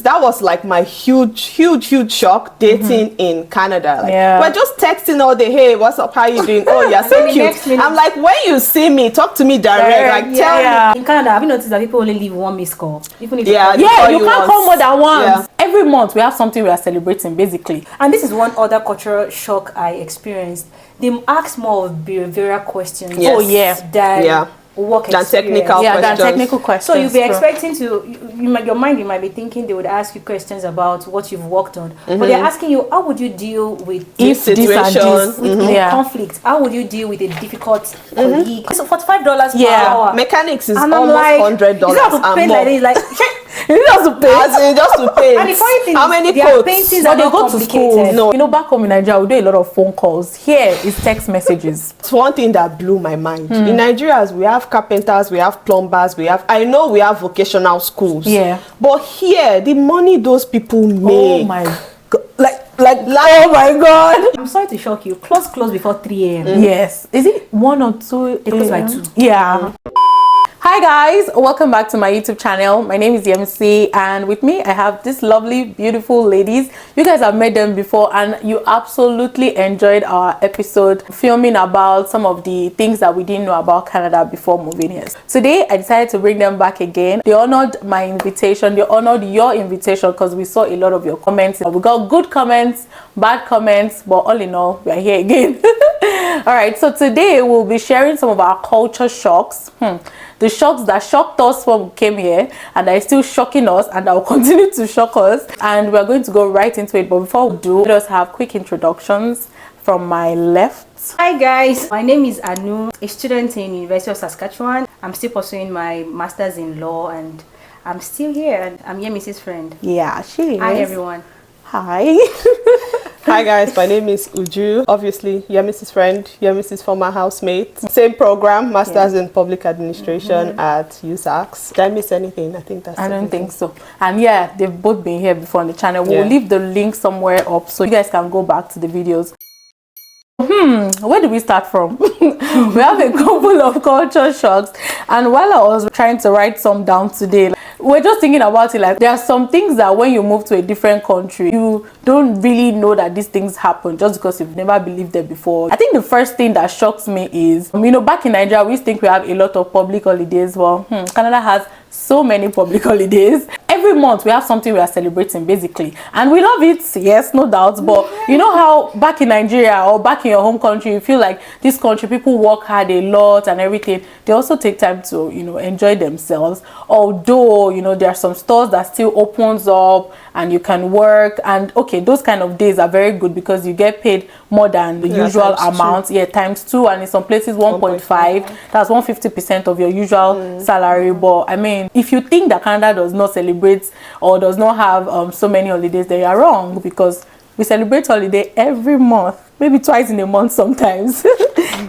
that was like my huge shock dating in Canada. Like, we're just texting all day. Hey, what's up? How you doing? Oh, you're so cute. I'm like, when you see me, talk to me direct. Like, tell me. In Canada, have you noticed that people only leave one missed call? Even if you can't call more than once. Every month we have something we are celebrating, basically. And this is one other cultural shock I experienced. They ask more of behavioral questions. Oh yeah. Work than technical questions. Than technical questions. So you'll be expecting your mind, you might be thinking they would ask you questions about what you've worked on, but they're asking you, how would you deal with this situation, with conflict? How would you deal with a difficult colleague? So $45 per hour. Mechanics is almost $100 and more. Like just to pay. And the funny thing how many quotes? Paintings are not go to school. No, you know, back home in Nigeria, we do a lot of phone calls. Here is text messages. It's one thing that blew my mind. In Nigeria, we have carpenters, we have plumbers, we have vocational schools. Yeah. But here, the money those people make. Oh my God. Like, oh my God. I'm sorry to shock you. Close before 3 a.m. Yes. Is it 1 or 2? It goes by 2. Yeah. Hi guys, welcome back to my YouTube channel. My name is Yemisi, and with me I have these lovely, beautiful ladies. You guys have met them before and you absolutely enjoyed our episode filming about some of the things that we didn't know about Canada before moving here. Today I decided to bring them back again. They honored my invitation, they honored your invitation because we saw a lot of your comments. We got good comments, bad comments, but all in all, we are here again. All right, so today we'll be sharing some of our culture shocks. The shocks that shocked us when we came here and are still shocking us and that will continue to shock us, and we're going to go right into it. But before we do, let us have quick introductions. From my left, hi guys, my name is Anu, a student in University of Saskatchewan. I'm still pursuing my master's in law and I'm still here, and I'm Yemisi's friend. Yeah, she is. Hi everyone. Hi. Hi guys, my name is Uju. Obviously, Yemisi's friend, Yemisi's former housemate. Same program, Masters in Public Administration at USACS. Did I miss anything? I think that's I don't think so. And yeah, they've both been here before on the channel. We'll leave the link somewhere up so you guys can go back to the videos. Where do we start from? We have a couple of culture shocks, and while I was trying to write some down today, we're just thinking about it. Like, there are some things that when you move to a different country, you don't really know that these things happen just because you've never believed them before. I think the first thing that shocks me is, back in Nigeria, we think we have a lot of public holidays. Well, Canada has so many public holidays. Every month we have something we are celebrating, basically, and we love it, yes, no doubt. But you know how back in Nigeria or back in your home country, you feel like this country people work hard a lot and everything. They also take time to enjoy themselves, although there are some stores that still opens up and you can work, and okay, those kind of days are very good because you get paid more than the usual amount. Times 2, and in some places 1.5. That's 150% of your usual salary. But I mean, if you think that Canada does not celebrate or does not have so many holidays, then you are wrong, because we celebrate holiday every month, maybe twice in a month sometimes.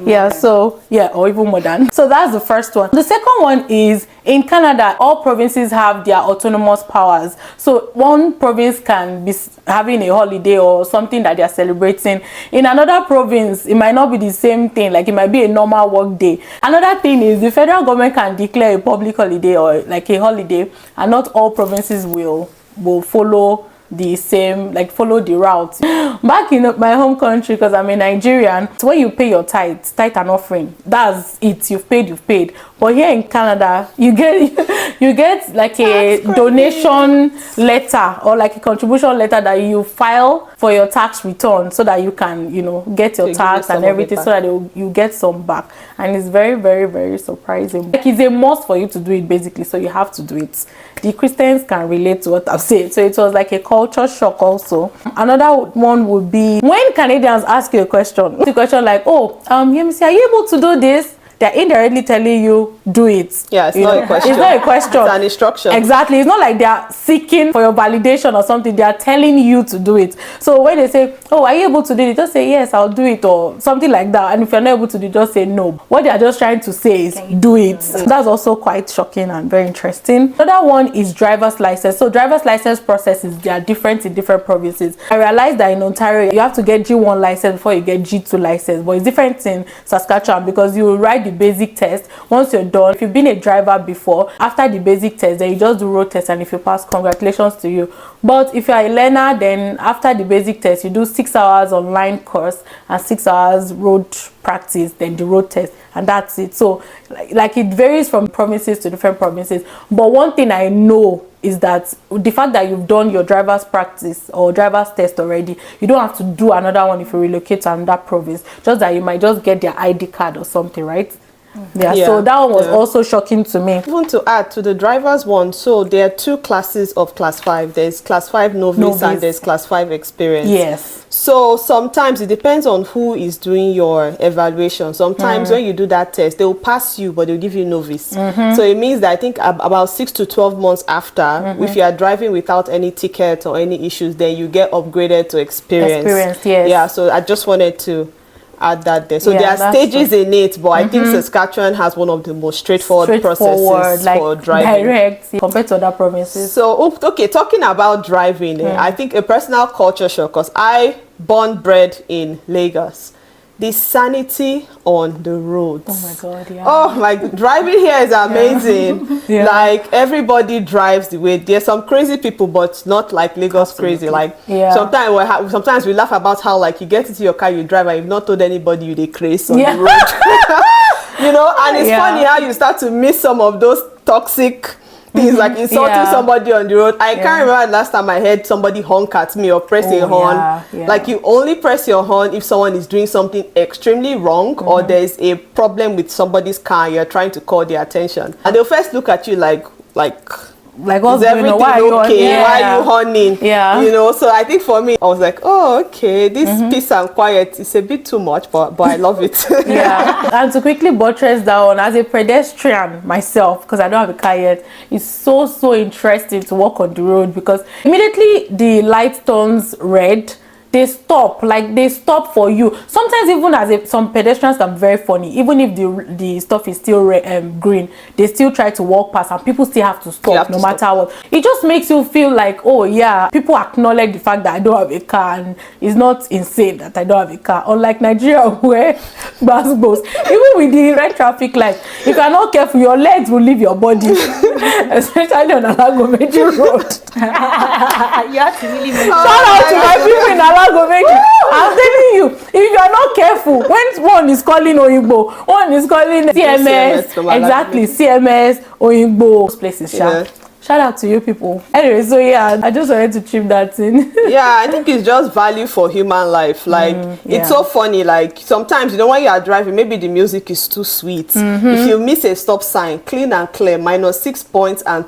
Or even more than. So that's the first one. The second one is, in Canada, all provinces have their autonomous powers. So one province can be having a holiday or something that they are celebrating. In another province, it might not be the same thing. Like, it might be a normal work day. Another thing is, the federal government can declare a public holiday or like a holiday, and not all provinces will follow the same, like follow the route. Back in my home country, because I'm a Nigerian, so when you pay your tithe and offering, that's it. You've paid. But here in Canada, you get like a donation letter or like a contribution letter that you file for your tax return, so that you can get your tax and everything, so that you get some back. And it's very, very, very surprising. Like, it's a must for you to do it, basically, so you have to do it. The Christians can relate to what I've said, so it was like a culture shock also. Another one would be when Canadians ask you a question like, oh, Yemisi, are you able to do this? They're indirectly telling you, do it. Yeah, it's not a question. It's not a question. It's an instruction. Exactly. It's not like they're seeking for your validation or something. They are telling you to do it. So when they say, oh, are you able to do it? Just say, yes, I'll do it, or something like that. And if you're not able to do it, just say no. What they are just trying to say is, do it. That's also quite shocking and very interesting. Another one is driver's license. So driver's license processes, they are different in different provinces. I realized that in Ontario, you have to get G1 license before you get G2 license. But it's different in Saskatchewan, because you ride the basic test. Once you're done, if you've been a driver before, after the basic test, then you just do road test, and if you pass, congratulations to you. But if you're a learner, then after the basic test, you do 6 hours online course and 6 hours road practice, then the road test, and that's it. So like it varies from provinces to different provinces. But one thing I know is that the fact that you've done your driver's practice or driver's test already, you don't have to do another one if you relocate to another province. Just that you might just get their ID card or something, right? Yeah, so that one was also shocking to me. Even to add to the driver's one, so there are 2 classes of class 5. There's class 5 novice and there's class 5 experience. Yes. So sometimes it depends on who is doing your evaluation. Sometimes when you do that test, they will pass you, but they'll give you novice. So it means that I think about 6 to 12 months after, if you are driving without any ticket or any issues, then you get upgraded to experience. Experience, yes. Yeah, so I just wanted to add that there. So there are stages in it, but I think Saskatchewan has one of the most straightforward processes like for driving. Direct compared to other provinces. So, okay, talking about driving, I think a personal culture shock, because I born bred in Lagos. The sanity on the roads. Oh my God, yeah. Oh my, driving here is amazing. Like everybody drives the way. There's some crazy people, but not like Lagos crazy. Like sometimes we laugh about how like you get into your car, you drive, and you've not told anybody you dey craze on the road. You know, and it's funny how you start to miss some of those toxic things, like insulting somebody on the road. I can't remember last time I heard somebody honk at me or press a horn. Like you only press your horn if someone is doing something extremely wrong or there's a problem with somebody's car, you're trying to call their attention. And they'll first look at you like what's is everything okay? Why are you horning? You know, so I think for me, I was like, oh, okay, this peace and quiet is a bit too much, but I love it. And to quickly buttress down, as a pedestrian myself, because I don't have a car yet, it's so interesting to walk on the road, because immediately the light turns red, they stop for you. Sometimes even as some pedestrians are very funny, even if the stuff is still green, they still try to walk past and people still have to stop no matter what. It just makes you feel like, oh yeah, people acknowledge the fact that I don't have a car, and it's not insane that I don't have a car. Unlike Nigeria, where even with the red traffic light, if you're not careful, your legs will leave your body. Especially on Alagomeji Road. You have to really make shout out to my people in Alagomeji. I'm telling you, if you are not careful, when one is calling Oyigbo, one is calling CMS, exactly, CMS, Oyigbo, those places. Shout out to you people. Anyway, so yeah, I just wanted to chip that in. I think it's just value for human life. Like it's so funny. Like sometimes, you know, when you are driving, maybe the music is too sweet. If you miss a stop sign, clean and clear, -6 points and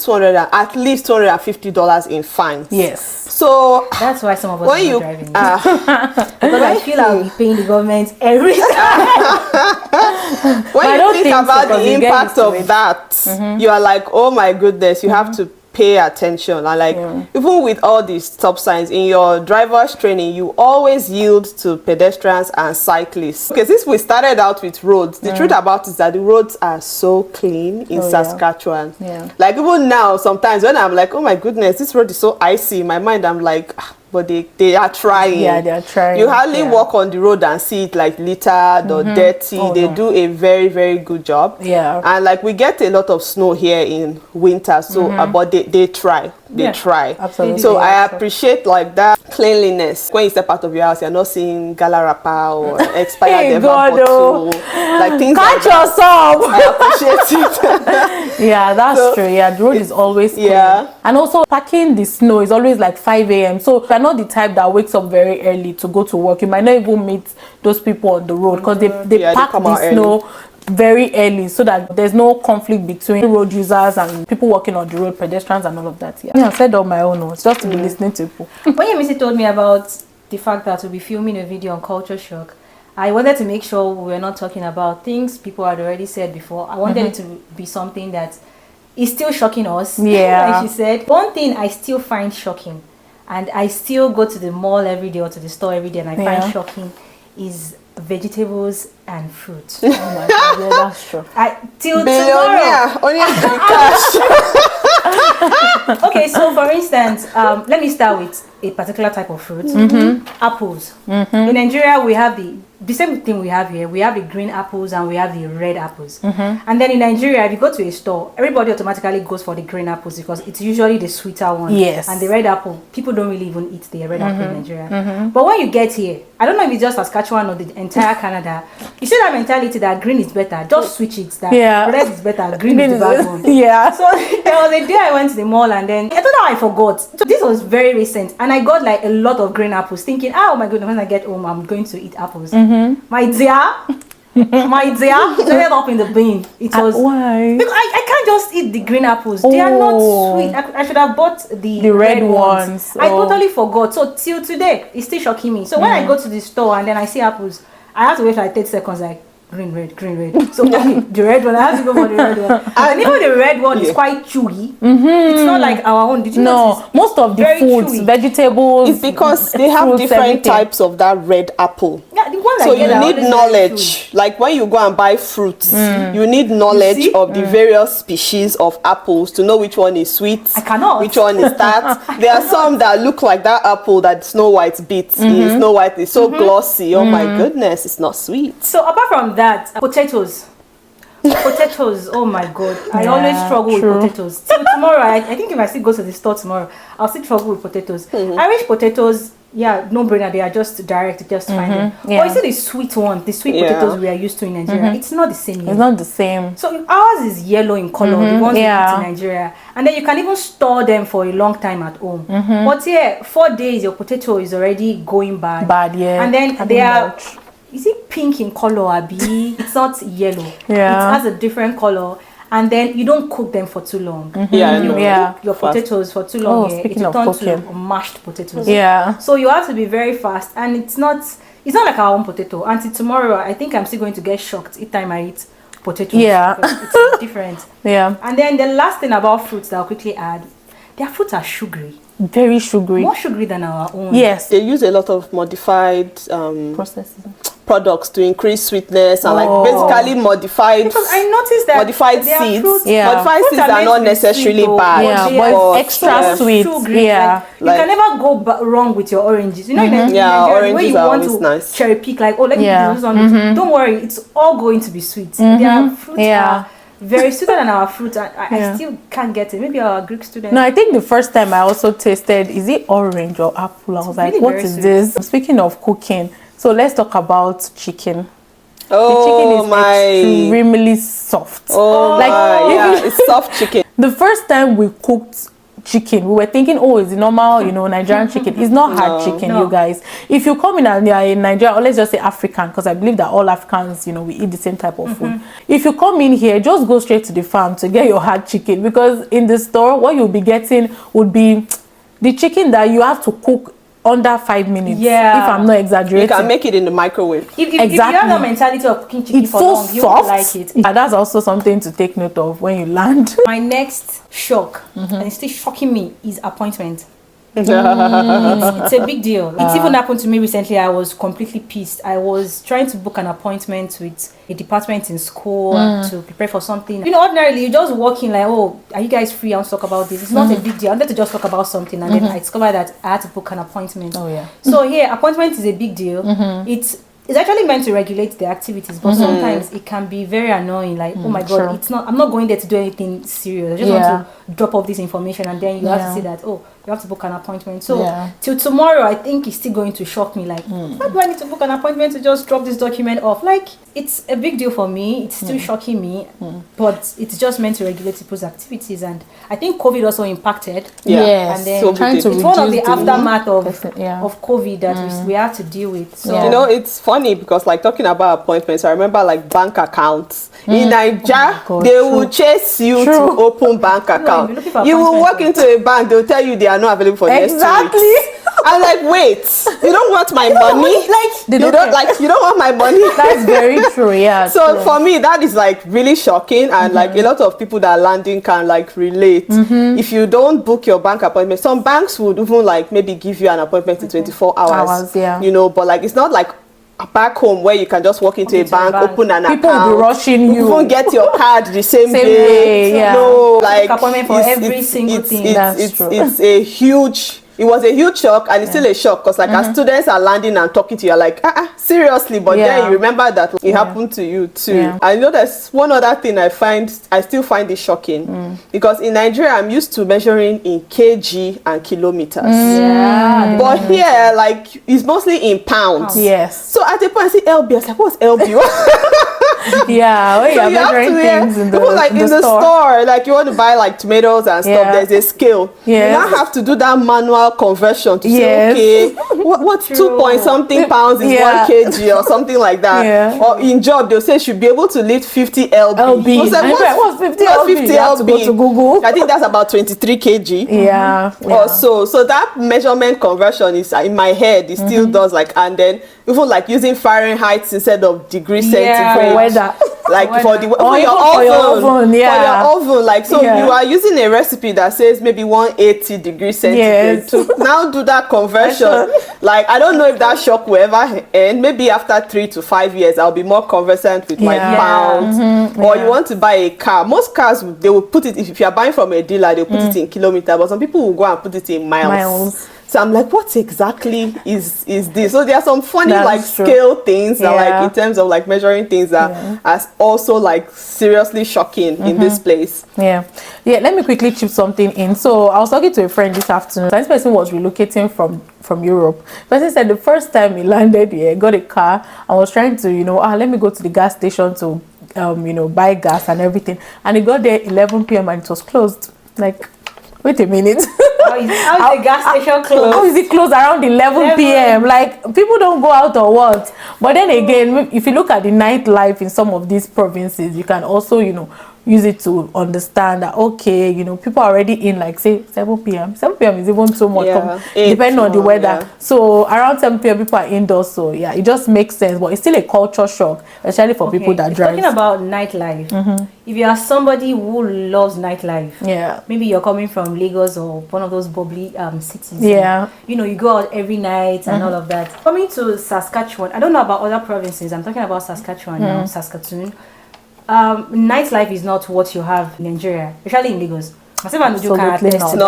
at least $250 in fines. Yes. So that's why some of us are driving. Because I feel I'll be paying the government every time. When you think about the impact of that, you are like, oh my goodness, you have to pay attention. And like even with all these stop signs in your driver's training, you always yield to pedestrians and cyclists. Okay, since we started out with roads, the truth about it is that the roads are so clean in Saskatchewan. Like even now, sometimes when I'm like, oh my goodness, this road is so icy, in my mind I'm like, but they are trying. Yeah, they are trying. You hardly walk on the road and see it like littered or dirty. They do a very, very good job. And like we get a lot of snow here in winter, so but they try. They try. Absolutely. So I appreciate like that cleanliness. When you step out of your house, you're not seeing galarapa or expired bottle, like things like that. Catch yourself. I appreciate it. Yeah, that's true. Yeah, the road is always clean. And also packing the snow is always like 5 a.m. So if you're not the type that wakes up very early to go to work, you might not even meet those people on the road, because they pack the snow very early, so that there's no conflict between road users and people walking on the road, pedestrians and all of that. I said on my own, it's just to be listening to people. When Yemisi told me about the fact that we'll be filming a video on culture shock, I wanted to make sure we were not talking about things people had already said before. I wanted it to be something that is still shocking us. Like she said, one thing I still find shocking, and I still go to the mall every day or to the store every day, and I find shocking, is vegetables and fruit. Oh my God, yeah, that's true. Till tomorrow. Only cash. Okay, so for instance, let me start with a particular type of fruit. Apples. In Nigeria, we have the the same thing we have here. We have the green apples and we have the red apples. And then in Nigeria, if you go to a store, everybody automatically goes for the green apples because it's usually the sweeter one. Yes. And the red apple, people don't really even eat the red apple in Nigeria. But when you get here, I don't know if it's just Saskatchewan or the entire Canada, you see that mentality that green is better. Just switch it. That red is better. Green is the bad one. Yeah. So there was a day I went to the mall and then I don't know how I forgot. So this was very recent and I got like a lot of green apples thinking, oh my goodness, when I get home, I'm going to eat apples. My dear, it ended up in the bin. It was why? Because I can't just eat the green apples. They are not sweet. I should have bought the red ones. I totally forgot. So till today, it's still shocking me. So when I go to the store and then I see apples, I have to wait for like 30 seconds like green, red, green, red. So okay, the red one, I have to go for the red one. And even the red one is quite chewy. It's not like our own. Did you notice? Most of the foods, chewy. Vegetables. It's because they have different types of that red apple. Yeah, the ones so you need knowledge. Like when you go and buy fruits, you need knowledge of the various species of apples to know which one is sweet. I cannot. Which one is that? There are some that look like that apple that Snow White beats. Snow White is so glossy. Oh my goodness, it's not sweet. So apart from that, potatoes, oh my god, I always struggle with potatoes till tomorrow. I think if I still go to the store tomorrow, I'll still struggle with potatoes. Irish potatoes, no brainer, they are just direct, just find them. But you see the sweet one, the sweet potatoes we are used to in Nigeria, it's not the same yet. It's not the same. So ours is yellow in color, the ones we eat in Nigeria, and then you can even store them for a long time at home. But 4 days your potato is already going bad. And then they are is it pink in color, Abi? It's not yellow. It has a different color. And then you don't cook them for too long. You cook your potatoes for too long. It turns to mashed potatoes. So you have to be very fast. And it's not like our own potato. Until tomorrow, I think I'm still going to get shocked each time I eat potatoes. It's different. And then the last thing about fruits that I'll quickly add, their fruits are sugary. Very sugary. More sugary than our own. Yes. They use a lot of modified products to increase sweetness and like basically modified. Because I noticed that modified seeds. Modified seeds are not necessarily bad. But extra sweet. You can never go wrong with your oranges. You know, in Nigeria, oranges when you want to cherry pick, like, let me do this one. Don't worry, it's all going to be sweet. Their fruits are very sweeter than our fruit. I still can't get it. Maybe our Greek students. No, I think the first time I also tasted, is it orange or apple? I was like, what is this? Speaking of cooking, so let's talk about chicken. The chicken is extremely soft. It's soft chicken. The first time we cooked chicken, we were thinking, it's normal, Nigerian chicken. It's not hard chicken, you guys. If you come in and you're in Nigeria, or let's just say African, because I believe that all Africans, we eat the same type of food. If you come in here, just go straight to the farm to get your hard chicken, because in the store, what you'll be getting would be the chicken that you have to cook under 5 minutes. If I'm not exaggerating. You can make it in the microwave. If you have the mentality of cooking chicken for long, you will like it. And that's also something to take note of when you land. My next shock, and it's still shocking me, is appointment. It's a big deal. It even happened to me recently. I was completely pissed. I was trying to book an appointment with a department in school to prepare for something. Ordinarily you just walk in like, are you guys free? I want to talk about this. It's not a big deal. I wanted to just talk about something, and then I discovered that I had to book an appointment. So here, appointment is a big deal. It's actually meant to regulate the activities, but sometimes it can be very annoying. Like, oh my god, I'm not going there to do anything serious. I just want to drop off this information, and then you have to say that, you have to book an appointment. So till tomorrow, I think it's still going to shock me. Like, why do I need to book an appointment to just drop this document off? Like, it's a big deal for me. It's still shocking me, but it's just meant to regulate people's activities. And I think COVID also impacted. Yes, and then so trying to it's one of the aftermath of COVID that we have to deal with. So it's funny because like talking about appointments, I remember like bank accounts in Nigeria, they will chase you to open bank account. You will walk into a bank, they'll tell you they are not available for next 2 weeks. I'm like, wait, you don't want my money? You don't want my money? That's very true. So for me, that is like really shocking, and like a lot of people that are landing can like relate. If you don't book your bank appointment, some banks would even like maybe give you an appointment in 24 hours. But like it's not like back home where you can just walk into a bank, open an account. People will be rushing you. Even get your card the same day. No, like appointment for every single thing. It's a huge it was a huge shock, and it's still a shock because like as students are landing and talking to you, you're like, seriously, but then you remember that it happened to you too. I know there's one other thing I still find it shocking because in Nigeria I'm used to measuring in kg and kilometers. But here, like, it's mostly in pounds. So at the point I see LB, I was like, what's LB? When you're measuring things in the store, like you want to buy like tomatoes and stuff, there's a scale. You now have to do that manual conversion to say, okay, what 2 point something pounds is 1 kg or something like that. Or in job, they'll say you should be able to lift 50 lb. What's 50 lb? You have to go to Google. I think that's about 23 kg. Or so. So that measurement conversion is in my head. It still does like, and then even like using Fahrenheit instead of degree centigrade. Weather. Like for your oven, like so you are using a recipe that says maybe 180 degrees centigrade to now do that conversion. Like I don't know if that shock will ever end. Maybe after 3 to 5 years I'll be more conversant with my pounds. Or you want to buy a car, most cars they will put it, if you are buying from a dealer they'll put it in kilometers, but some people will go and put it in miles. So I'm like, what exactly is this? So there are some funny scale things that like in terms of like measuring things that are also like seriously shocking in this place. Let me quickly chip something in. So I was talking to a friend this afternoon. This person was relocating from Europe. The person said the first time he landed here, got a car and was trying to, let me go to the gas station to buy gas and everything. And he got there 11 p.m. and it was closed. Like, wait a minute. How is the gas station closed? How is it closed around 11 p.m.? Like, people don't go out or what? But then again, if you look at the nightlife in some of these provinces, you can also, use it to understand that, okay, people are already in, like, say, 7 p.m. 7 p.m. is even so much, depending on the weather. So around 7 p.m. people are indoors. So, it just makes sense. But it's still a culture shock, especially for people that drive. Talking about nightlife, if you are somebody who loves nightlife, maybe you're coming from Lagos or one of those bubbly cities. You go out every night and all of that. Coming to Saskatchewan, I don't know about other provinces. I'm talking about Saskatchewan now, Saskatoon. Nightlife is not what you have in Nigeria, especially in Lagos. Absolutely not.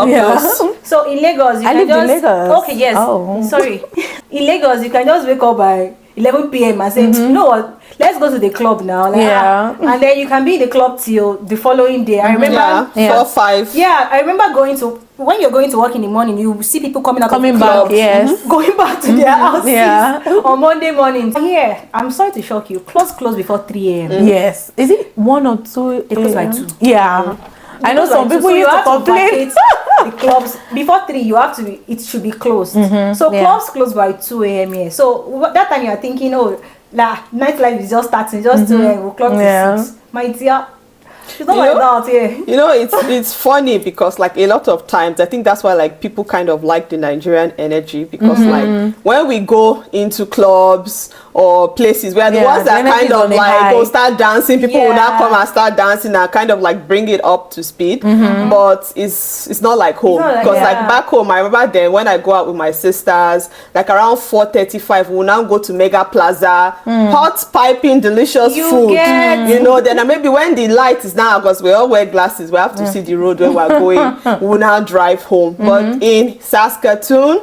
So in Lagos, you can just in Lagos. Okay, yes. Sorry. In Lagos, you can just wake up by 11 p.m. and say, you know what? Let's go to the club now. Like, and then you can be in the club till the following day. I remember 4, 5. I remember when you're going to work in the morning, you see people coming out of the back, club, going back to their houses on Monday morning. I'm sorry to shock you. Close before 3 a.m. Yes. Is it 1 or 2? It close by 2. I know some people used to complain. The clubs before 3, it should be closed. So clubs close by 2 a.m. here. So that time you are thinking, nightlife is just starting, just 2 a.m. We'll clock to 6. My dear, it's not like that. It's funny because like a lot of times I think that's why like people kind of like the Nigerian energy because like when we go into clubs or places where the ones that kind of like go start dancing, people will now come and start dancing and kind of like bring it up to speed. But it's not like home because like back home I remember then when I go out with my sisters like around 4:35 we'll now go to Mega Plaza, hot piping delicious food, then maybe when the light is now, because we all wear glasses, we have to see the road where we're going, we'll now drive home. But in Saskatoon,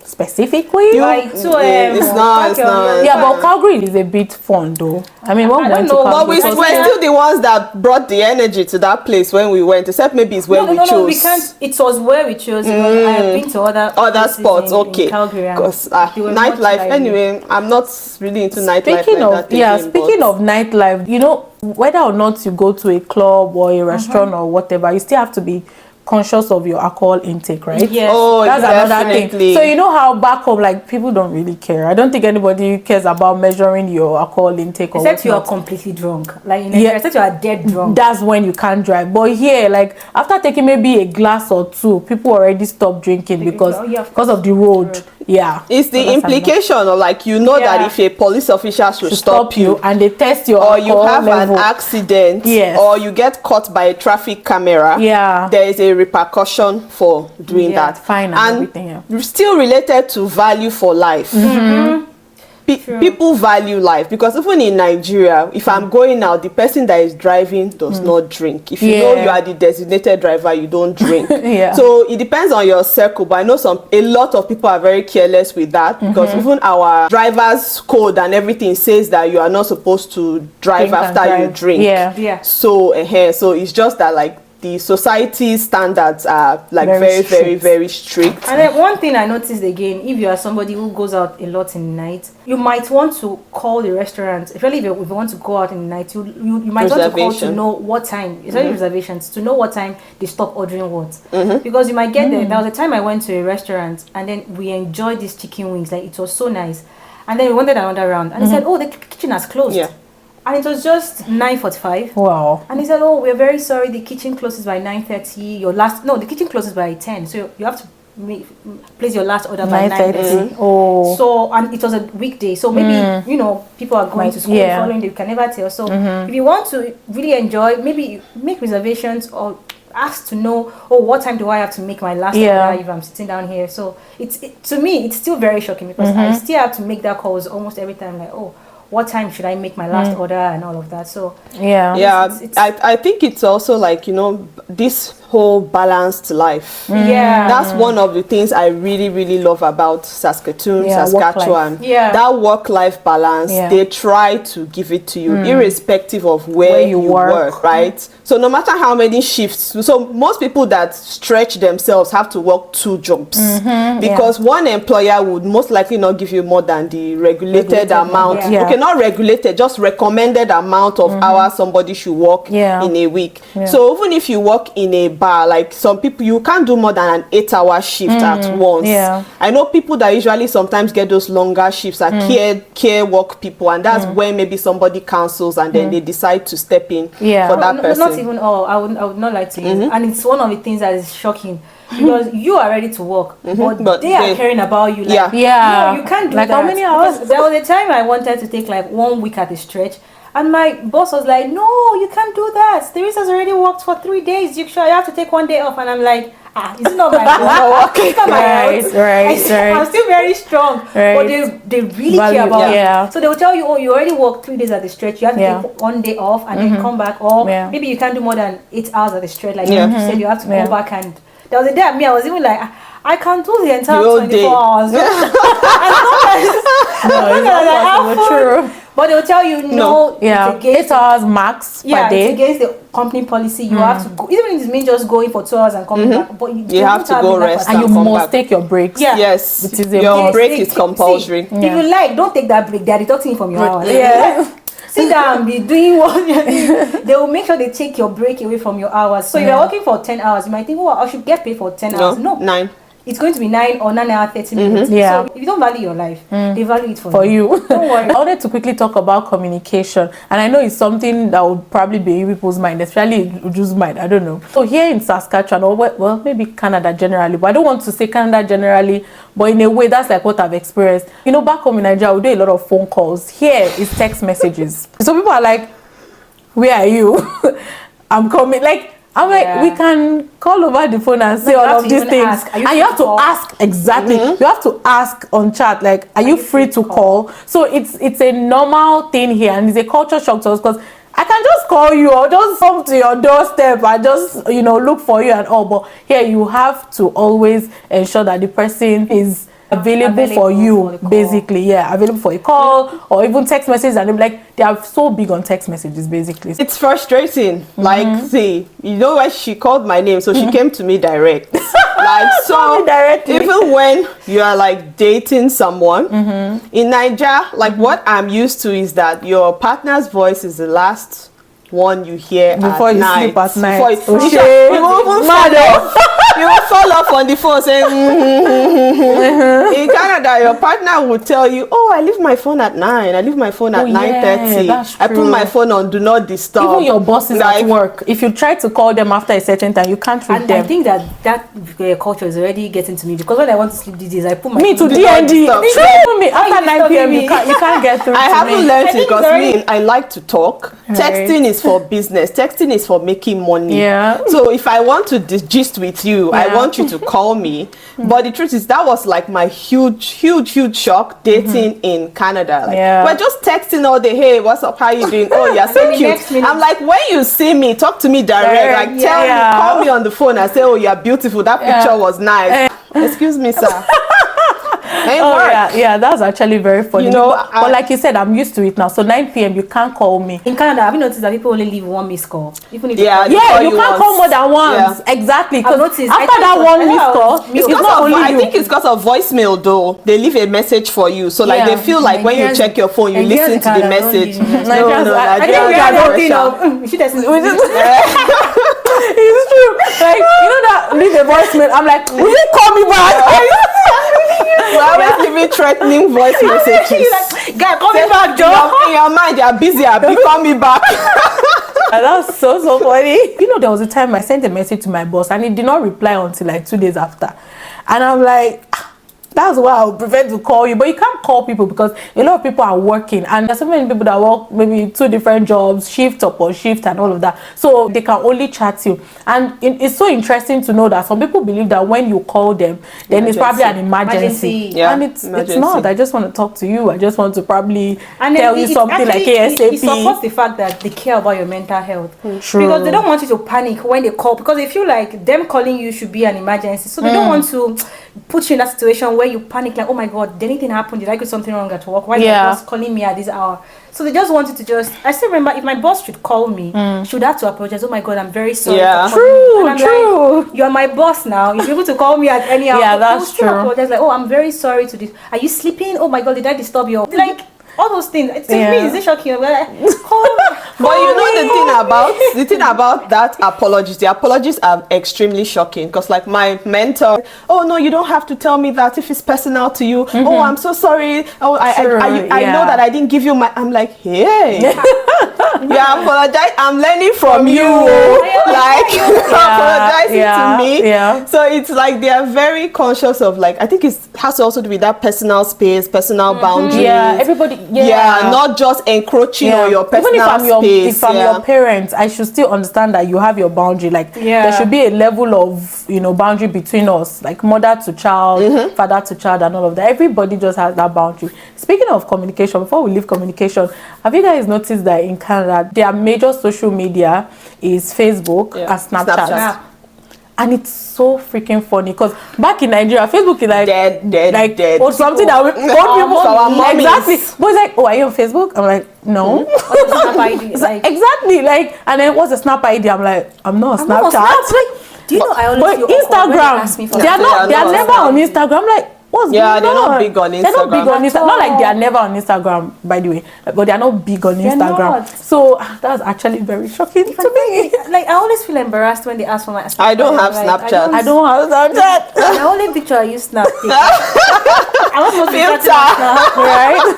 specifically, it's not. But Calgary is a bit fun though. I mean, when we went to Calgary, but we're still the ones that brought the energy to that place when we went, except maybe it's where we chose. No, we can't. It was where we chose. I have been to other spots, in Calgary. Because nightlife, anyway, I'm not really into nightlife. Speaking of nightlife, whether or not you go to a club or a restaurant or whatever, you still have to be conscious of your alcohol intake, right? Yes. Oh, that's definitely. another thing. So you know how back home, like, people don't really care. I don't think anybody cares about measuring your alcohol intake or except you are completely drunk. Like in Nigeria, except you are dead drunk. That's when you can't drive. But here, like, after taking maybe a glass or 2, people already stop drinking because of the road. It's the implication of like that if a police officer should stop you and they test your or you have level. an accident or you get caught by a traffic camera, there is a repercussion for doing that. Fine and everything. Still related to value for life. people value life, because even in Nigeria, if I'm going out, the person that is driving does not drink. If you know you are the designated driver, you don't drink. So it depends on your circle, but I know a lot of people are very careless with that, because even our driver's code and everything says that you are not supposed to drive after you drink. So so it's just that, like, the society standards are like very strict. And then one thing I noticed again, if you are somebody who goes out a lot in the night, you might want to call the restaurant, especially if you want to go out in the night, you might want to call to know what time, especially reservations, to know what time they stop ordering what. Because you might get there. There was a time I went to a restaurant and then we enjoyed these chicken wings, like it was so nice. And then we wanted another round and they said, oh, the kitchen has closed. And it was just 9:45. Wow. And he said, oh, we're very sorry, the kitchen closes by 9:30. The kitchen closes by 10. So you have to place your last order by 9:30. Oh. So, and it was a weekday. So maybe, you know, people are going to school the following day. You can never tell. So if you want to really enjoy, maybe make reservations or ask to know, oh, what time do I have to make my last order if I'm sitting down here. So to me, it's still very shocking, because I still have to make that calls almost every time, like, oh, what time should I make my last order and all of that. So I think it's also like, you know, this whole balanced life. That's one of the things I really love about Saskatoon, Saskatchewan. That work-life balance, they try to give it to you irrespective of where you work, right? So no matter how many shifts, so most people that stretch themselves have to work 2 jobs, because one employer would most likely not give you more than the regulated amount. Okay, not regulated, just recommended amount of hours somebody should work in a week. So even if you work in a bar, like some people, you can't do more than an 8-hour shift at once. I know people that usually sometimes get those longer shifts are care work people, and that's when maybe somebody cancels and then they decide to step in for that person. Not even all. I would not like to use, and it's one of the things that is shocking. Because you are ready to work, but they are caring about you. Like, no, you can't do like that. How many hours? Because there was a time I wanted to take like 1 week at a stretch, and my boss was like, "No, you can't do that. Teresa's already worked for 3 days. You have to take 1 day off." And I'm like, it's not my work. I'm still very strong, but they really care about you. So they will tell you, oh, you already worked 3 days at the stretch. You have to take 1 day off and then come back, or maybe you can't do more than 8 hours at the stretch. Like you said, you have to go back. And there was a day I was even like, I can't do the entire 24 hours. True. But they'll tell you, no, it's against 8 hours max per day. It's against the company policy. You have to go, even if it's mean just going for 2 hours and coming back, but you have to go rest and you must take your breaks. Yes, your break is compulsory. If you like, don't take that break. They are deducting from your hours. Sit down and be doing what you're doing. They will make sure they take your break away from your hours. So if you're working for 10 hours, you might think, oh, I should get paid for 10 hours. No, 9. It's going to be 9 or 9 hours, 30 minutes. So if you don't value your life, they value it for you. Don't worry. I wanted to quickly talk about communication, and I know it's something that would probably be in people's mind, especially Uju's mind. I don't know. So here in Saskatchewan, or well, maybe Canada generally, but I don't want to say Canada generally, but in a way, that's like what I've experienced. You know, back home in Nigeria, we do a lot of phone calls. Here is text messages. So people are like, "Where are you?" I'm coming. I'm like, we can call over the phone and say all of these things. And you have to ask, exactly. You have to ask on chat, like, are you free to call? So it's a normal thing here, and it's a culture shock to us, because I can just call you or just come to your doorstep and just, look for you and all. But here you have to always ensure that the person is available for you, basically. Available for a call or even text messages, and they are so big on text messages, basically. It's frustrating. Like, see, why she called my name, so she came to me direct. Even when you are like dating someone in Nigeria, like what I'm used to is that your partner's voice is the last one you hear before at you night. Sleep at night. You will fall off on the phone saying, In Canada, your partner will tell you, oh, I leave my phone at 9. I leave my phone at 9:30. I put my phone on do not disturb. Even your bosses at work, if you try to call them after a certain time, you can't reach them. I think that culture is already getting to me, because when I want to sleep these days, I put my phone to DND. After 9 p.m. you can't get through. I haven't learned it, because I like to talk. Texting is for business. Texting is for making money. So if I want to gist with you, do. I want you to call me. But the truth is, that was like my huge shock dating in Canada. Like, we're just texting all day. Hey, what's up? How you doing? Oh, you're so cute. I'm like, when you see me, talk to me direct. Like, tell me, call me on the phone and say, oh, you're beautiful. That picture was nice. Excuse me, sir. Yeah, that's actually very funny. You know, but like you said, I'm used to it now. So 9 p.m. you can't call me. In Canada, have you noticed that people only leave one missed call? Even if you can't call more than once. Exactly. Because after that one missed call, I think it's because of voicemail though. They leave a message for you. So like they feel like when you check your phone, you listen to the message. It's true. Like, you know that leave a voicemail. I'm like, will you call me back? We're always giving threatening voice messages. Like, guy, call me back, Joe. In your mind, you're busy. Call me back. That's so funny. You know, there was a time I sent a message to my boss and he did not reply until like 2 days after. And I'm like, that's why I would prefer to call you. But you can't call people because a lot of people are working. And there's so many people that work maybe 2 different jobs, shift upon shift and all of that. So they can only chat you. And it's so interesting to know that some people believe that when you call them, then it's probably an emergency. Yeah, and it's not. I just want to talk to you. I just want to probably tell you something like ASAP. It supports the fact that they care about your mental health. True. Because they don't want you to panic when they call. Because they feel like them calling you should be an emergency. So they don't want to put you in that situation where you panic like, oh my god, did anything happen? Did I do something wrong at work? Why is my boss calling me at this hour? So they just wanted to I still remember if my boss should call me, she would have to apologize. Oh my god, I'm very sorry. Yeah, true. Like, you're my boss now. You're able to call me at any hour. Yeah, that's true. Apologize like, oh, I'm very sorry to this. Are you sleeping? Oh my god, did I disturb you? Like all those things. To me, is it shocking? Like, but you know the thing about that apologies. The apologies are extremely shocking because like my mentor, oh no, you don't have to tell me that if it's personal to you. Oh, I'm so sorry. Oh, I know that I didn't give you my. I'm like, hey, you apologize. I'm learning from you. Like apologizing to me. Yeah. So it's like they are very conscious of like I think it has to also do with that personal space, personal boundaries. Yeah, everybody. Yeah, not just encroaching on your personal space. If I'm your parents, I should still understand that you have your boundary. Like there should be a level of boundary between us, like mother to child, father to child, and all of that. Everybody just has that boundary. Speaking of communication, before we leave communication, have you guys noticed that in Canada, their major social media is Facebook and Snapchat? And it's so freaking funny because back in Nigeria, Facebook is like dead. Or something that old people exactly. But it's like, oh, are you on Facebook? I'm like, no. What's the Snap ID? Like, exactly. Like, and then what's the Snap ID? I'm like, I'm not on Snapchat. Like, do you know I always feel Instagram? They are never on Instagram. I'm like, they're not big on Instagram. They're not big on Instagram. Not like they are never on Instagram, by the way, but they are not big on Instagram. Not. So that's actually very shocking to me. Like I always feel embarrassed when they ask for my Snapchat. I don't have Snapchat. I don't have Snapchat. The only picture I use Snap. I was supposed to Snap, right?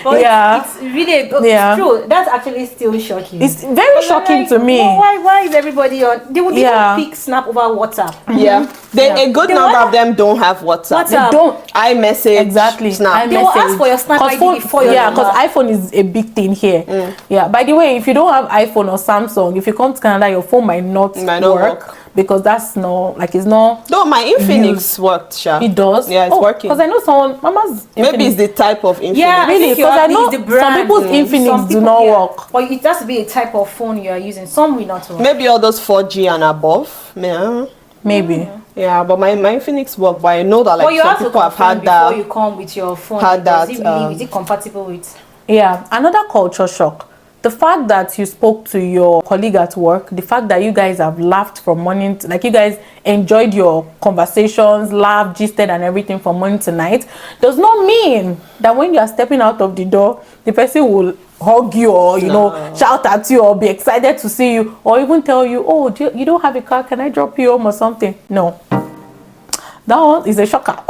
But it's really it's true. That's actually still shocking. It's very shocking to me. Why is everybody on? They would even pick Snap over WhatsApp. Yeah, a good number of them don't have WhatsApp. They don't. iMessage, exactly. Snap. They will ask for your Snap ID before your number. Because iPhone is a big thing here. Yeah. By the way, if you don't have iPhone or Samsung, if you come to Canada, your phone might not work. Because that's not like it's not. No, my Infinix worked, Sha. It does. Yeah, it's working. Because I know someone, Mama's. Infinix. Maybe it's the type of Infinix. Yeah, really. Because I know some people's Infinix do not work. But it has to be a type of phone you are using. Some will not work. Maybe all those 4G and above. Yeah. Maybe. Yeah, but my Infinix work. But I know that like some people have had that. Before you come with your phone, is it compatible with? Yeah, another culture shock. The fact that you spoke to your colleague at work, the fact that you guys have laughed from morning to, like you guys enjoyed your conversations, laughed, gisted and everything from morning to night, does not mean that when you are stepping out of the door, the person will hug you or, shout at you or be excited to see you or even tell you, oh, you don't have a car, can I drop you home or something? No. That one is a shocker.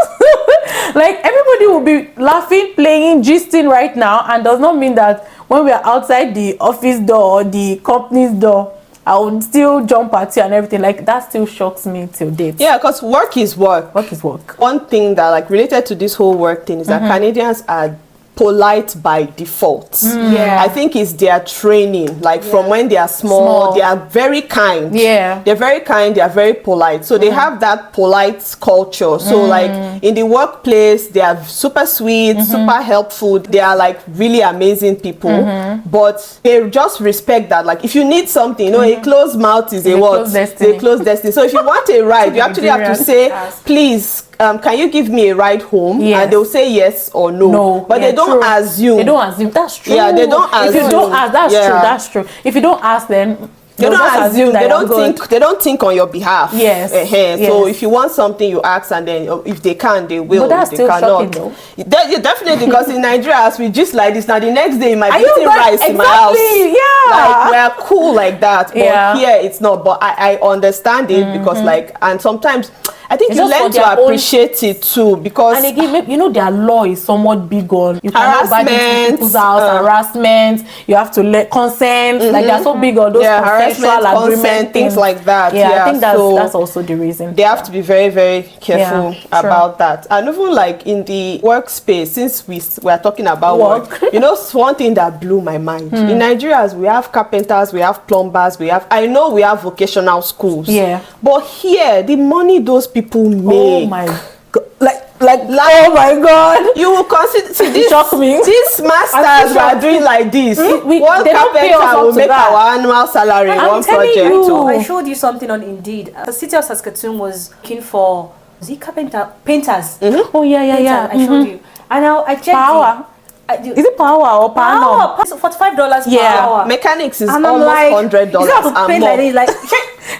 Like everybody will be laughing, playing, gisting right now and does not mean that when we are outside the office door or the company's door, I would still jump at you and everything. Like that still shocks me till date. Yeah, because work is work. Work is work. One thing that like related to this whole work thing is that Canadians are polite by default. I think it's their training, like from when they are small, they are very kind. They're very kind, they are very polite. So they have that polite culture. So like in the workplace, they are super sweet, super helpful. They are like really amazing people. But they just respect that. Like if you need something, you know, a closed mouth is a what? A closed destiny. So if you want a ride, you actually have to say, please, can you give me a ride home? And they'll say yes or no. But they don't assume. They don't assume. That's true. Yeah, they don't assume. If you don't ask, that's true. That's true. If you don't ask them, they don't assume. They don't think. They don't think on your behalf. Yes. So if you want something, you ask, and then if they can, they will. But that's if they still cannot, shocking, though. Definitely, because in Nigeria, as we just like this, now the next day you might be eating rice in my house. Like we're cool like that. But here it's not. But I understand it because like, and sometimes I think you learn to appreciate it too, because and again, you know, their law is somewhat big on you cannot buy into people's house, harassment, you have to let consent, like they're so big on those consensual agreement things like that. I think that's also the reason. They have to be very, very careful about that. And even like in the workspace, since we are talking about work, you know, one thing that blew my mind in Nigeria, we have carpenters, we have plumbers, I know we have vocational schools, but here the money those people make, oh my god, like oh my god, you will consider this shock me. These masters who are doing like this, one carpenter will make our annual salary in one project. I showed you something on Indeed. The city of Saskatchewan was looking for painters. Oh yeah. I showed you, and now I checked power. Is it power or power? $45 per hour. Mechanics is and almost like, $100 you have to paint like this, like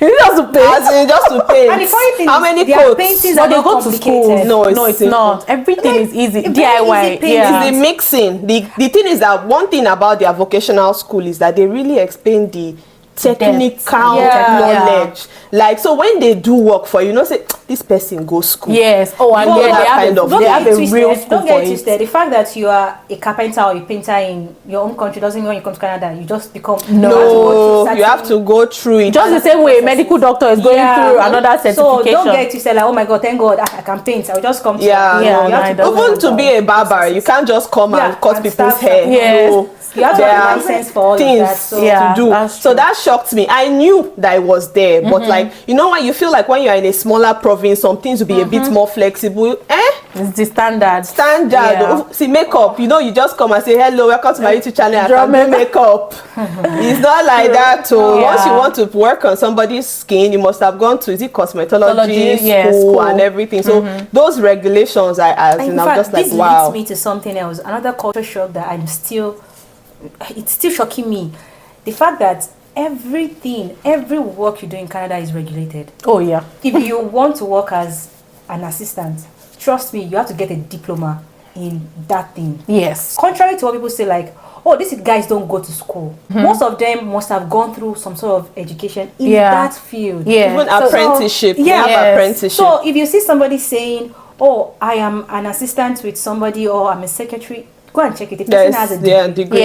you have to paint. Just to paint. And the funny thing how many paintings coats? are they not go to school. complicated. No, it's not. Everything is easy. DIY. It's the mixing. The thing is that one thing about their vocational school is that they really explain the technical knowledge. Like, so when they do work for you, say this person goes school. Yes. Oh, and they have a real school. Don't get twisted. The fact that you are a carpenter or a painter in your own country doesn't mean when you come to Canada you just become. No, you have to go through it. Just the same way a medical doctor is going through another certification. So don't get twisted like, oh my god, thank God I can paint. I'll just come to even to be a barber, you can't just come and cut people's hair. Yes. You have to have a license for all things of that, to do. So that shocked me. I knew that it was there, but like, you know what, you feel like when you're in a smaller province, some things will be a bit more flexible. It's the standard. See, makeup, you know, you just come and say hello, welcome to my YouTube channel, I can do makeup. It's not like that. So once you want to work on somebody's skin, you must have gone to cosmetology school and everything. So those regulations I'm just like, wow. This leads me to something else, another culture shock that it's still shocking me. The fact that every work you do in Canada is regulated. Oh yeah. If you want to work as an assistant, trust me, you have to get a diploma in that thing. Yes. Contrary to what people say, like, oh, these guys don't go to school. Most of them must have gone through some sort of education in that field. Even apprenticeship. Apprenticeship. So if you see somebody saying, oh, I am an assistant with somebody, or I'm a secretary, go and check it. If person has a degree,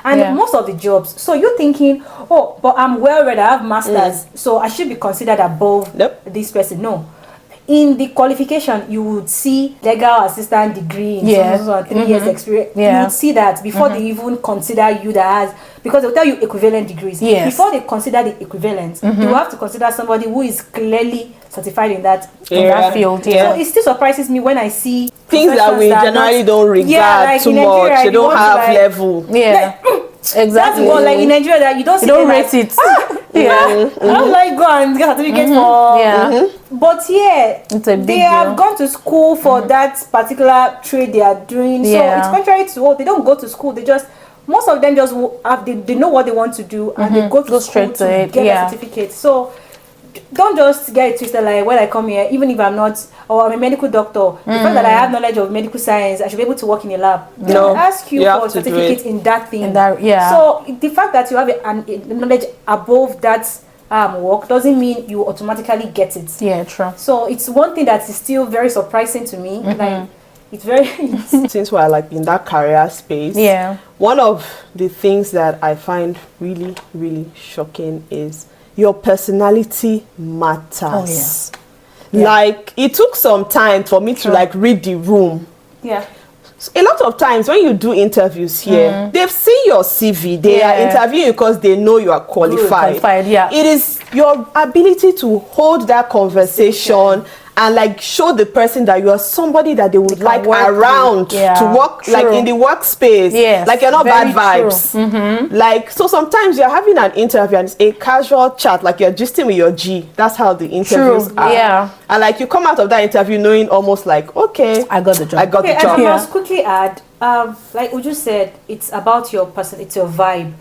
and most of the jobs. So you're thinking, oh, but I'm well read, I have masters, so I should be considered above this person. No. In the qualification, you would see legal assistant degree in 3 years experience. You would see that before they even consider you that has, because they'll tell you equivalent degrees. Before they consider the equivalent, you have to consider somebody who is clearly certified in that field. So it still surprises me when I see things that we generally don't regard too much. They don't have level. Exactly. That's one, like in Nigeria that you don't rate it. I'm like, go and get a certificate for. But it's a big they have gone to school for that particular trade they are doing. So it's contrary to what they don't go to school. They just, most of them just have, they know what they want to do, and they go to school to get a certificate. So don't just get it twisted like, when I come here, even if I'm not, or I'm a medical doctor, the fact that I have knowledge of medical science, I should be able to work in a lab. They ask you for a certificate in that thing. So the fact that you have a knowledge above that work doesn't mean you automatically get it. Yeah, true. So it's one thing that is still very surprising to me. Like, it's very since we're like in that career space, one of the things that I find really, really shocking is your personality matters. Like, it took some time for me to like read the room. So a lot of times when you do interviews here, they've seen your CV. They are interviewing you because they know you are qualified. It is your ability to hold that conversation and like show the person that you are somebody that they would like around to work like in the workspace. Like you're not bad vibes. Like, so sometimes you're having an interview and it's a casual chat, like you're gisting with your G. That's how the interviews are. And like you come out of that interview knowing almost like, okay, I got the job. I got the job. And I must quickly add, like Uju said, it's about your person, it's your vibe.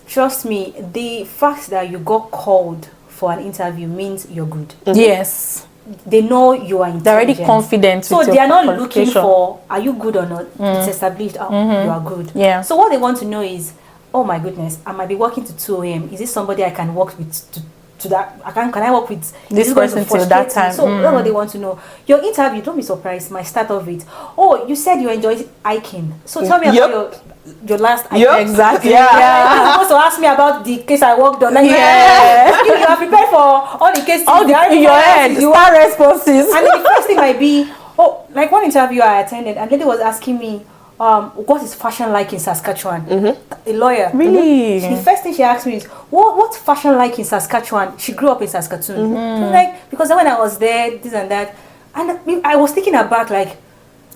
Trust me, the fact that you got called for an interview means you're good. Yes. They know you are intelligent. They're already confident. So they are not looking for, are you good or not? It's established, you are good. So what they want to know is, oh my goodness, I might be working to 2 a.m. Is this somebody I can work with to that? Can I work with this person till that time? So that's what they want to know. Your interview, don't be surprised, might start off with, oh, you said you enjoyed hiking. So tell me about your last hiking. Exactly. You're supposed to ask me about the case I worked on. Like, you are prepared for all the cases. All in your head, you are responses. And then the first thing might be, oh, like one interview I attended, and lady was asking me, what is fashion like in Saskatchewan? A lawyer. Really? The first thing she asked me is, what's fashion like in Saskatchewan? She grew up in Saskatoon. Like, because when I was there, this and that, and I was thinking aback, like,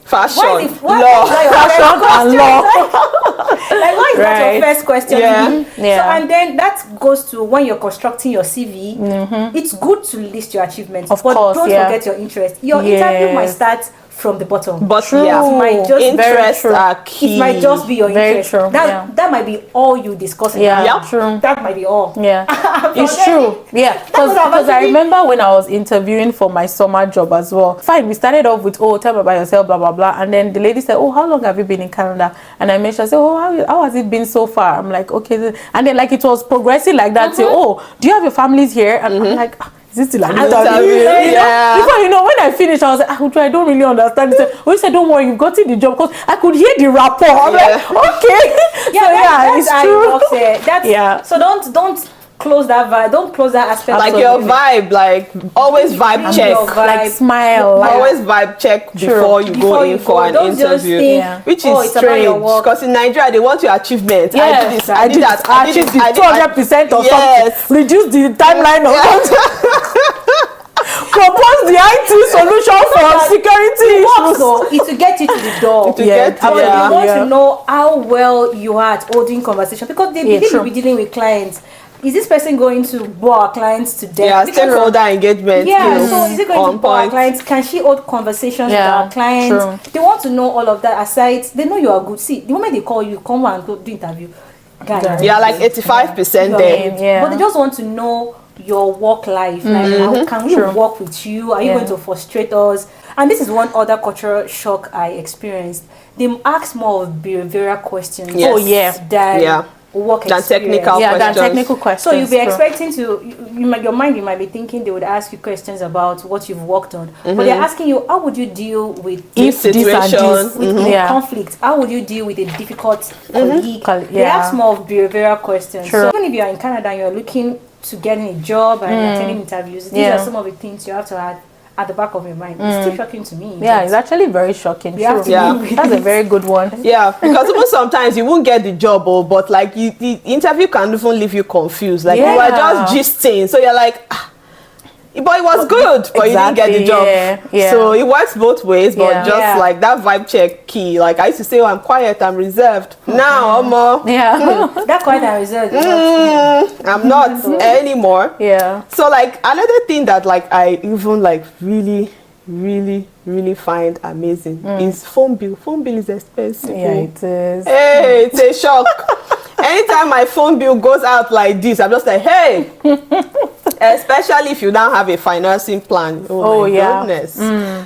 fashion, law. Fashion and law. Like, why is that your first question? So, Yeah. and then that goes to when you're constructing your CV, it's good to list your achievements, but don't forget your interest. Your interview might start from the bottom. But it might just interests are key. It might just be your interest. True. That might be all you discuss. True. That might be all. It's true. Because I remember when I was interviewing for my summer job as well. Fine, we started off with, oh, tell me about yourself, blah blah blah, and then the lady said, oh, how long have you been in Canada? And I mentioned, I said, oh, how has it been so far? I'm like, okay, and then like it was progressing like that. Say, oh, do you have your families here? And I'm like, is this still an interview? Before you know, when I finished, I was like, I don't really understand. He said, don't worry, you've gotten the job, because I could hear the rapport. I'm like, okay. That's it's true. So don't close that vibe. Don't close that aspect. Like your vibe, like always vibe check. Like smile. Always vibe check before you go in for an interview. Which is strange, because in Nigeria they want your achievements. I did this, I did that, I did this, 200% or something. Reduce the timeline or something. Propose the IT solution for security issues. So it's to get you to the door. You want to know how well you are at holding conversation, because they will be dealing with clients. Is this person going to bore our clients to death? Stakeholder engagement. So is it going to bore our clients? Can she hold conversations with our clients? They want to know all of that. Aside, they know you are good. See, the moment they call you, come and go do interview. Like 85% there. But they just want to know your work life. Like, how can we work with you? Are you going to frustrate us? And this is one other cultural shock I experienced. They ask more of behavioral questions. Work than technical questions. Than technical questions. So you'll be expecting your mind, you might be thinking they would ask you questions about what you've worked on, but they're asking you, how would you deal with situations, with conflict? How would you deal with a difficult colleague? They ask more of behavioral questions. So even if you're in Canada and you're looking to getting a job and attending interviews, these are some of the things you have to add at the back of your mind. It's still shocking to me. It's actually very shocking. That's a very good one. Because even sometimes you won't get the job, but like the interview can even leave you confused. Like you are just gisting, so you're like, but it was good, but you didn't get the job. So it works both ways, but just like that vibe check key. Like I used to say, I'm quiet, I'm reserved. Now I'm more. That quiet and reserved. I'm not anymore. So like another thing that like I even like really find amazing is phone bill. Phone bill is expensive. It is. Hey, it's a shock. Anytime my phone bill goes out like this, I'm just like, hey. Especially if you don't have a financing plan. Oh my goodness.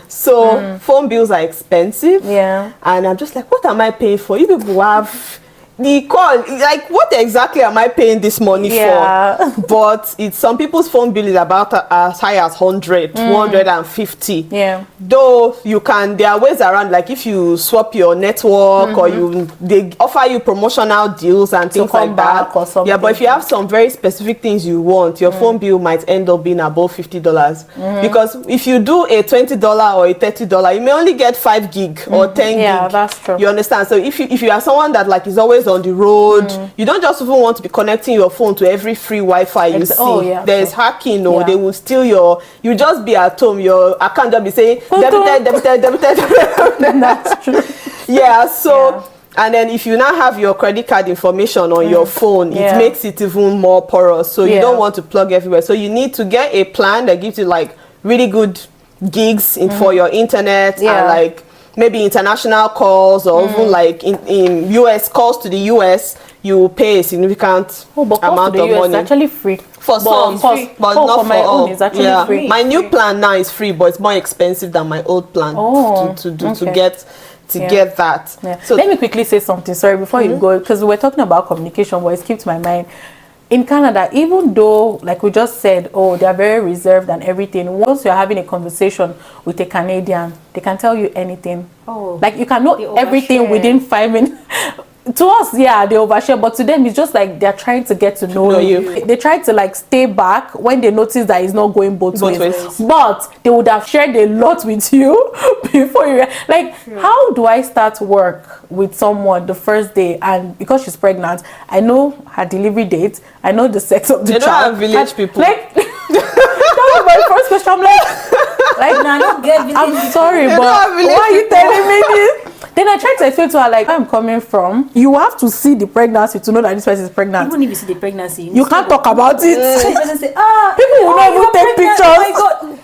So phone bills are expensive. And I'm just like, what am I paying for? You people have the call, like, what exactly am I paying this money for? But it's some people's phone bill is about as high as 150. Though you can, there are ways around, like if you swap your network or they offer you promotional deals and things like that. Yeah, but if you have some very specific things you want, your phone bill might end up being above $50. Because if you do a $20 or a $30, you may only get 5 gig or 10 gig. Yeah, that's true. You understand? So if you are someone that like is always on the road, you don't just even want to be connecting your phone to every free Wi-Fi you see. There's hacking, or they will steal you just be at home, your account just be saying debited. That's true. Yeah, so and then if you now have your credit card information on your phone, it makes it even more porous. So you don't want to plug everywhere. So you need to get a plan that gives you like really good gigs for your internet and like maybe international calls, or even like in US calls to the US, you pay a significant amount of money. It's actually free for some, but not for all. It's actually free. My new plan now is free, but it's more expensive than my old plan to get that. So let me quickly say something. Sorry, before you go, because we were talking about communication, but it skipped my mind. In Canada, even though, like we just said, they are very reserved and everything, once you're having a conversation with a Canadian, they can tell you anything. Like you can know everything within 5 minutes. To us, they overshare, but to them, it's just like they're trying to get to know you. They try to like stay back when they notice that it's not going both ways. But they would have shared a lot with you before you. Like, how do I start work with someone the first day, and because she's pregnant, I know her delivery date, I know the sex of the child. They don't have village people. Like, that was my first question. I'm like, I'm sorry, but why are you telling me this? Then I tried to explain to her, like, where I'm coming from. You have to see the pregnancy to know that this person is pregnant. Even if you see the pregnancy, you can't talk about it. Say, people will not even take pictures. Oh my God.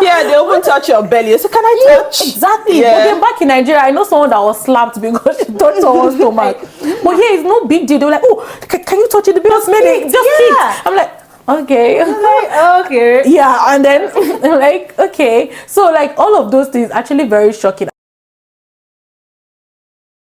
Yeah, they even touch your belly. So can I touch? Exactly. But then back in Nigeria, I know someone that was slapped because she touched someone's stomach. But here, it's no big deal. They were like, oh, can you touch it? The baby's made it. Just sit. I'm like, okay. Okay. Yeah, and then I'm like, okay. So like all of those things actually very shocking.